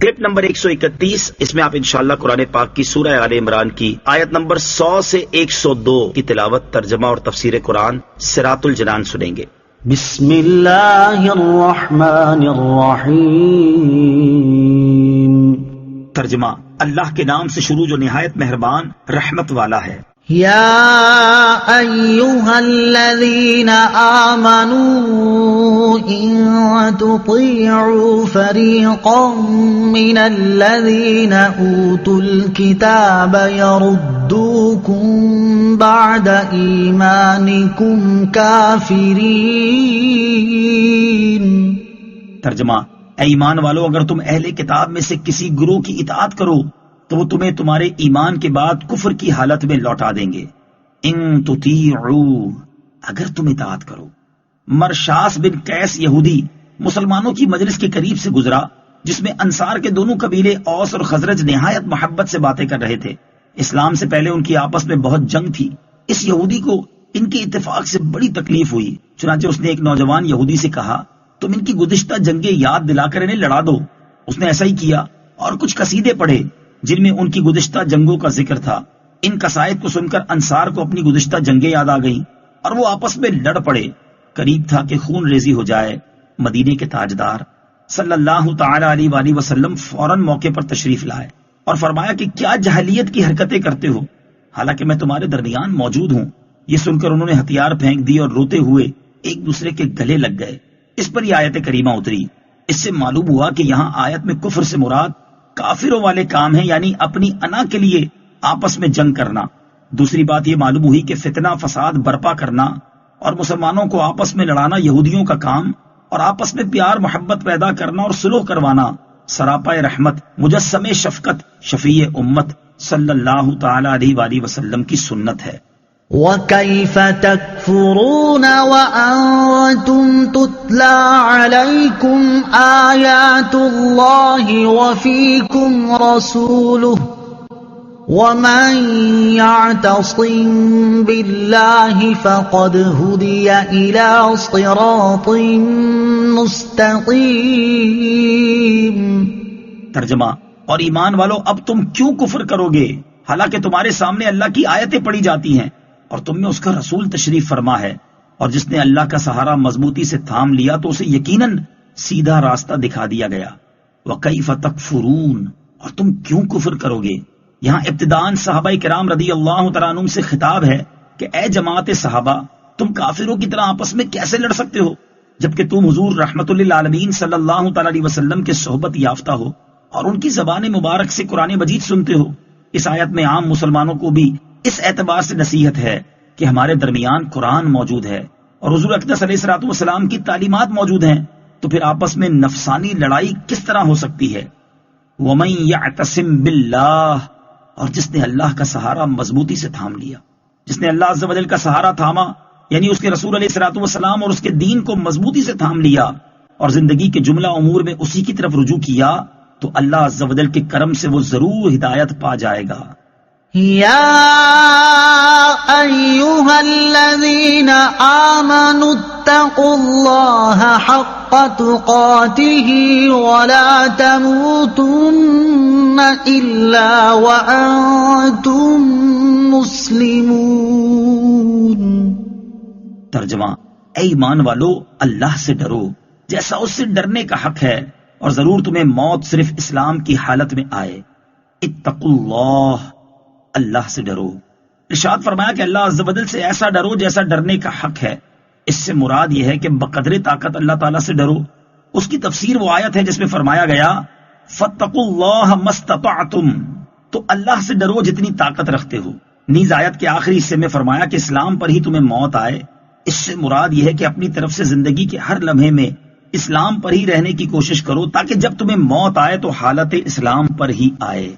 Clip number 131، اس میں آپ انشاءاللہ قرآن پاک کی سورہ آل عمران کی آیت نمبر 100 سے 102 کی تلاوت، ترجمہ اور تفسیر قرآن صراط الجنان سنیں گے۔ بسم اللہ الرحمن الرحیم۔ ترجمہ، اللہ کے نام سے شروع جو نہایت مہربان رحمت والا ہے۔ یا ایہا الذین آمنوا ان تطیعوا فریقا من الذین اوتوا الکتاب یردوکم بعد ایمانکم کافرین۔ ترجمہ، اے ایمان والو، اگر تم اہل کتاب میں سے کسی گروہ کی اطاعت کرو تو وہ تمہیں تمہارے ایمان کے بعد کفر کی حالت میں لوٹا دیں گے۔ ان تطیعوا، اگر تم اطاعت کرو۔ مرشاس بن قیس یہودی مسلمانوں کی مجلس کے قریب سے گزرا جس میں انصار کے دونوں قبیلے اوس اور خزرج نہایت محبت سے باتیں کر رہے تھے۔ اسلام سے پہلے ان کی آپس میں بہت جنگ تھی۔ اس یہودی کو ان کے اتفاق سے بڑی تکلیف ہوئی، چنانچہ اس نے ایک نوجوان یہودی سے کہا، تم ان کی گزشتہ جنگیں یاد دلا کر انہیں لڑا دو۔ اس نے ایسا ہی کیا اور کچھ قصیدے پڑھے جن میں ان کی گزشتہ جنگوں کا ذکر تھا۔ ان قصائد کو سن کر انصار کو اپنی گزشتہ جنگیں یاد آ گئیں اور وہ آپس میں لڑ پڑے۔ قریب تھا کہ خون ریزی ہو جائے۔ مدینے کے تاجدار صلی اللہ تعالی علیہ وآلہ وسلم فوراً موقع پر تشریف لائے اور فرمایا کہ کیا جاہلیت کی حرکتیں کرتے ہو، حالانکہ میں تمہارے درمیان موجود ہوں۔ یہ سن کر انہوں نے ہتھیار پھینک دی اور روتے ہوئے ایک دوسرے کے گلے لگ گئے۔ اس پر یہ آیت کریمہ اتری۔ اس سے معلوم ہوا کہ یہاں آیت میں کفر سے مراد کافروں والے کام ہیں، یعنی اپنی انا کے لیے آپس میں جنگ کرنا۔ دوسری بات یہ معلوم ہوئی کہ فتنہ فساد برپا کرنا اور مسلمانوں کو آپس میں لڑانا یہودیوں کا کام، اور آپس میں پیار محبت پیدا کرنا اور صلح کروانا سراپا رحمت مجسم شفقت شفیع امت صلی اللہ تعالی علیہ وآلہ وسلم کی سنت ہے۔ وَكَيْفَ تَكْفُرُونَ وَأَنْتُمْ تُتْلَى عَلَيْكُمْ آيَاتُ اللَّهِ وَفِيكُمْ رَسُولُهُ وَمَنْ يَعْتَصِمْ بِاللَّهِ فَقَدْ هُدِيَ إِلَى صِرَاطٍ مُسْتَقِيمٍ۔ ترجمہ، اور ایمان والو، اب تم کیوں کفر کرو گے حالانکہ تمہارے سامنے اللہ کی آیتیں پڑھی جاتی ہیں اور تم میں اس کا رسول تشریف فرما ہے، اور جس نے اللہ کا سہارا مضبوطی سے تھام لیا تو اسے یقیناً سیدھا راستہ دکھا دیا گیا۔ وَكَيْفَ تَكْفُرُونَ، اور تم کیوں کفر کرو گے؟ یہاں ابتداءً صحابہ کرام رضی اللہ تعالیٰ عنہم سے خطاب ہے کہ اے جماعت صحابہ، تم کافروں کی طرح آپس میں کیسے لڑ سکتے ہو جبکہ تم حضور رحمت للعالمین صلی اللہ تعالیٰ علیہ وسلم کے صحبت یافتہ ہو اور ان کی زبان مبارک سے قرآن مجید سنتے ہو۔ اس آیت میں عام مسلمانوں کو بھی اس اعتبار سے نصیحت ہے کہ ہمارے درمیان قرآن موجود ہے اور حضور اقدس علیہ الصلوۃ والسلام کی تعلیمات موجود ہیں، تو پھر آپس میں نفسانی لڑائی کس طرح ہو سکتی ہے؟ وَمَن يَعْتَصِمْ بِاللَّهِ، اور جس نے اللہ کا سہارا مضبوطی سے تھام لیا، جس نے اللہ عز و جل کا سہارا تھاما، یعنی اس کے رسول علیہ الصلوۃ والسلام اور اس کے دین کو مضبوطی سے تھام لیا اور زندگی کے جملہ امور میں اسی کی طرف رجوع کیا، تو اللہ عز و جل کے کرم سے وہ ضرور ہدایت پا جائے گا۔ یا ایہا الذین آمنوا اتقوا اللہ حق تقاتہ ولا تموتن الا وانتم مسلمون۔ ترجمہ، اے ایمان والو، اللہ سے ڈرو جیسا اس سے ڈرنے کا حق ہے، اور ضرور تمہیں موت صرف اسلام کی حالت میں آئے۔ اتقوا اللہ، اللہ سے ڈرو۔ ارشاد فرمایا کہ اللہ عز و جل سے ایسا ڈرو جیسا ڈرنے کا حق ہے۔ اس سے مراد یہ ہے کہ بقدر طاقت اللہ تعالیٰ سے ڈرو۔ اس کی تفسیر وہ آیت ہے جس میں فرمایا گیا فاتقوا اللہ ما استطعتم، تو اللہ سے ڈرو جتنی طاقت رکھتے ہو۔ نیز آیت کے آخری حصے میں فرمایا کہ اسلام پر ہی تمہیں موت آئے۔ اس سے مراد یہ ہے کہ اپنی طرف سے زندگی کے ہر لمحے میں اسلام پر ہی رہنے کی کوشش کرو تاکہ جب تمہیں موت آئے تو حالت اسلام پر ہی آئے۔